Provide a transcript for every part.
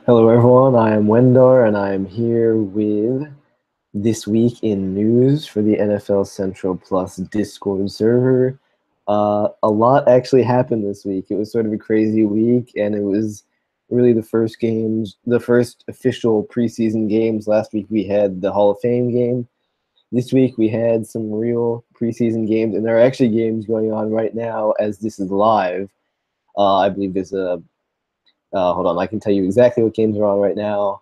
Hello, everyone. I am Wendar, and I am here with This Week in News for the NFL Central Plus Discord server. A lot actually happened this week. It was sort of a crazy week, and it was really the first official preseason games. Last week we had the Hall of Fame game. This week we had some real preseason games, and there are actually games going on right now as this is live. I believe there's a hold on, I can tell you exactly what games are on right now.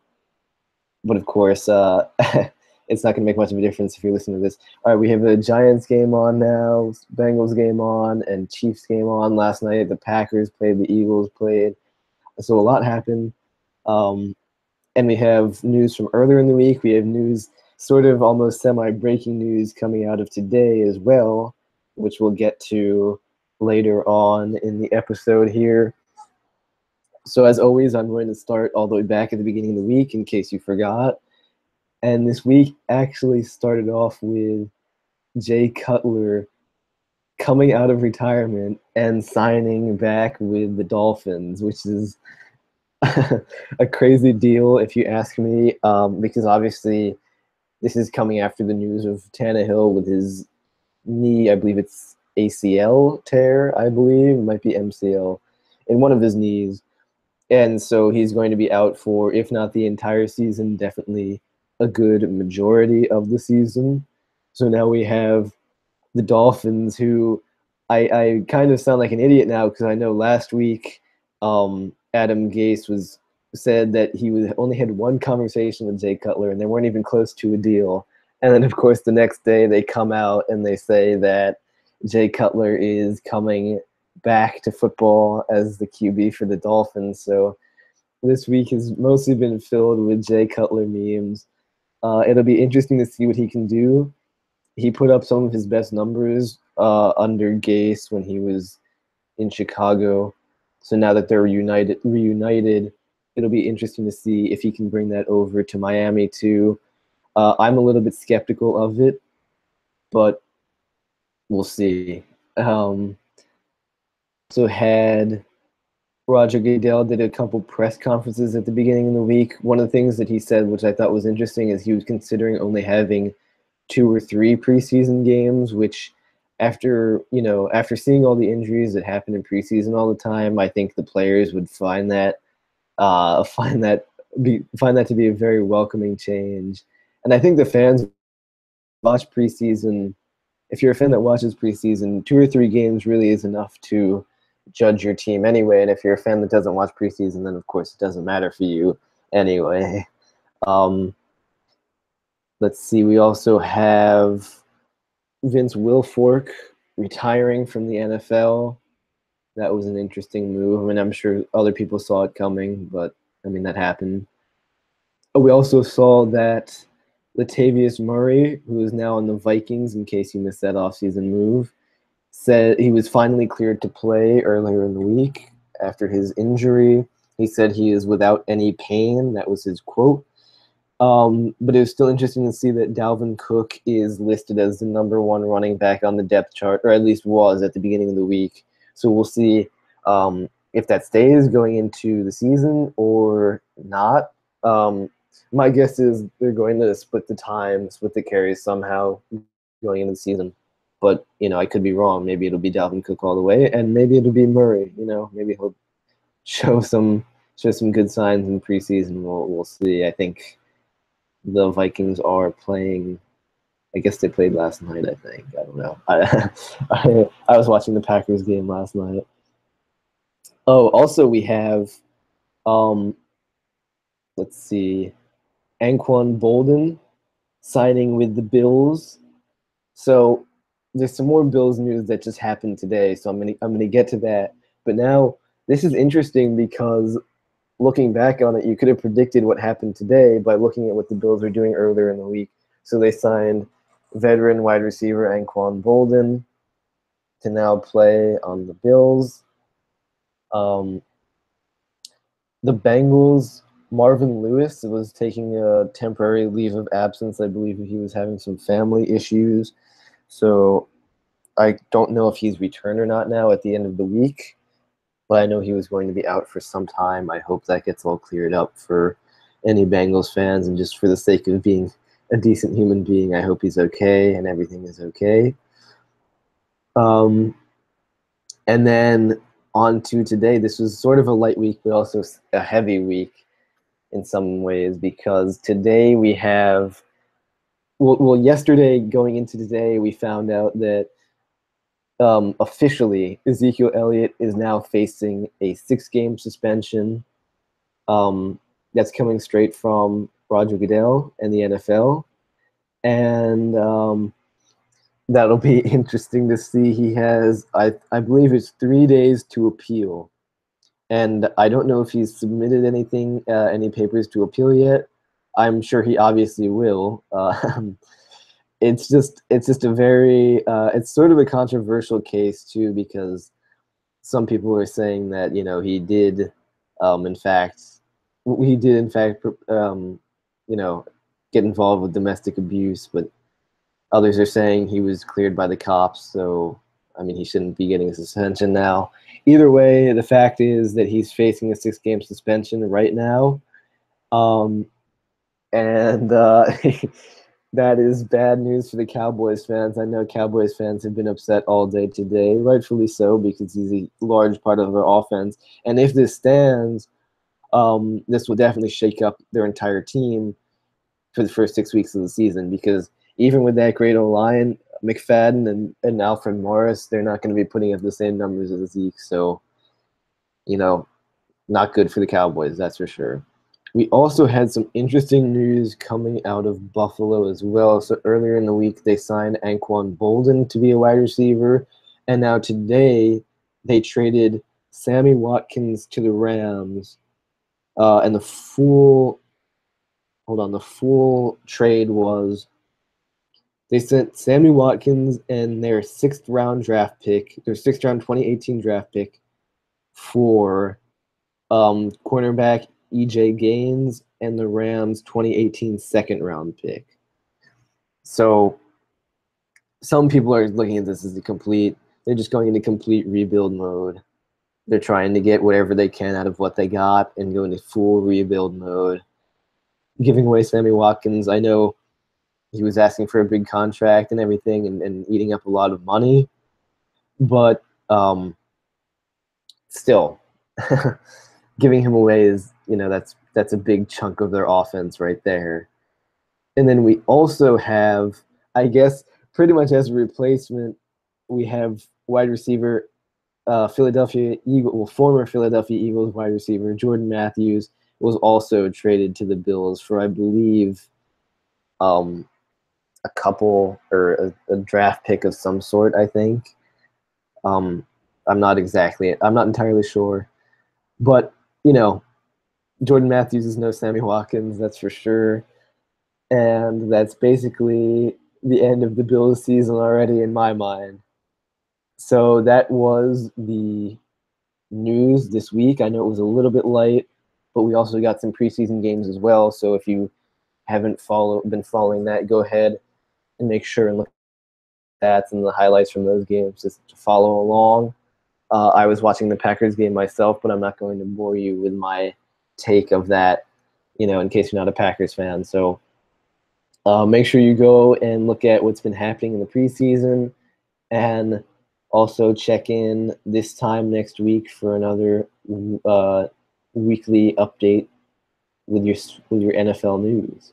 But of course, it's not going to make much of a difference if you're listening to this. All right, we have a Giants game on now, Bengals game on, and Chiefs game on. Last night, the Packers played, the Eagles played. So a lot happened. And we have news from earlier in the week. We have news, sort of almost semi-breaking news coming out of today as well, which we'll get to later on in the episode here. So as always, I'm going to start all the way back at the beginning of the week in case you forgot. And this week actually started off with Jay Cutler coming out of retirement and signing back with the Dolphins, which is a crazy deal if you ask me, because obviously this is coming after the news of Tannehill with his knee, I believe it's ACL tear, I believe, it might be MCL, in one of his knees. And so he's going to be out for, if not the entire season, definitely a good majority of the season. So now we have the Dolphins, who I kind of sound like an idiot now because I know last week Adam Gase said that he only had one conversation with Jay Cutler and they weren't even close to a deal. And then, of course, the next day they come out and they say that Jay Cutler is coming back to football as the QB for the Dolphins. So this week has mostly been filled with Jay Cutler memes. It'll be interesting to see what he can do. He put up some of his best numbers under Gase when he was in Chicago. So now that they're reunited, it'll be interesting to see if he can bring that over to Miami too. I'm a little bit skeptical of it, but we'll see. So had Roger Goodell did a couple press conferences at the beginning of the week. One of the things that he said, which I thought was interesting, is he was considering only having 2 or 3 preseason games, which after seeing all the injuries that happen in preseason all the time, I think the players would find that to be a very welcoming change. And I think the fans watch preseason. If you're a fan that watches preseason, 2 or 3 games really is enough to judge your team anyway. And if you're a fan that doesn't watch preseason, then of course it doesn't matter for you anyway. Let's see. We also have Vince Wilfork retiring from the NFL. That was an interesting move. I mean, I'm sure other people saw it coming, but I mean, that happened. We also saw that Latavius Murray, who is now on the Vikings, in case you missed that offseason move, said he was finally cleared to play earlier in the week after his injury. He said he is without any pain. That was his quote. But it was still interesting to see that Dalvin Cook is listed as the number 1 running back on the depth chart, or at least was at the beginning of the week. So we'll see if that stays going into the season or not. My guess is they're going to split the carries somehow going into the season. But, I could be wrong. Maybe it'll be Dalvin Cook all the way, and maybe it'll be Murray. Maybe he'll show some good signs in preseason. We'll see. I think the Vikings are playing. I guess they played last night, I think. I don't know. I was watching the Packers game last night. Oh, also we have, let's see, Anquan Boldin signing with the Bills. So there's some more Bills news that just happened today, so I'm gonna get to that. But now this is interesting because looking back on it, you could have predicted what happened today by looking at what the Bills were doing earlier in the week. So they signed veteran wide receiver Anquan Boldin to now play on the Bills. The Bengals, Marvin Lewis was taking a temporary leave of absence. I believe he was having some family issues. So I don't know if he's returned or not now at the end of the week. but I know he was going to be out for some time. I hope that gets all cleared up for any Bengals fans, and just for the sake of being a decent human being, I hope he's okay and everything is okay. And then on to today. This was sort of a light week, but also a heavy week in some ways, because today we have, yesterday going into today, we found out that officially Ezekiel Elliott is now facing a 6-game suspension. That's coming straight from Roger Goodell and the NFL. And that'll be interesting to see. He has, I believe it's 3 days to appeal. And I don't know if he's submitted anything, any papers to appeal yet. I'm sure he obviously will. It's just a very, it's sort of a controversial case too, because some people are saying that, he did, in fact, get involved with domestic abuse, but others are saying he was cleared by the cops, so I mean, he shouldn't be getting a suspension now. Either way, the fact is that he's facing a 6-game suspension right now, and that is bad news for the Cowboys fans. I know Cowboys fans have been upset all day today, rightfully so, because he's a large part of their offense. And if this stands, this will definitely shake up their entire team for the first 6 weeks of the season, because even with that great O-line, McFadden and Alfred Morris, they're not going to be putting up the same numbers as Zeke. So, not good for the Cowboys, that's for sure. We also had some interesting news coming out of Buffalo as well. So earlier in the week, they signed Anquan Boldin to be a wide receiver. And now today, they traded Sammy Watkins to the Rams. And the full trade was, they sent Sammy Watkins and their 6th-round 2018 draft pick for cornerback EJ Gaines and the Rams' 2018 2nd-round pick. So some people are looking at this as they're just going into complete rebuild mode. They're trying to get whatever they can out of what they got and go into full rebuild mode. Giving away Sammy Watkins, I know he was asking for a big contract and everything, and eating up a lot of money, but still, giving him away is, that's a big chunk of their offense right there. And then we also have, I guess, pretty much as a replacement, we have wide receiver, former Philadelphia Eagles wide receiver Jordan Matthews was also traded to the Bills for, I believe, a couple or a draft pick of some sort, I think. I'm not entirely sure. But, Jordan Matthews is no Sammy Watkins, that's for sure. And that's basically the end of the Bills season already in my mind. So that was the news this week. I know it was a little bit light, but we also got some preseason games as well. So if you haven't been following that, go ahead and make sure and look at stats and the highlights from those games just to follow along. I was watching the Packers game myself, but I'm not going to bore you with my take of that, in case you're not a Packers fan. So make sure you go and look at what's been happening in the preseason, and also check in this time next week for another weekly update with your NFL news.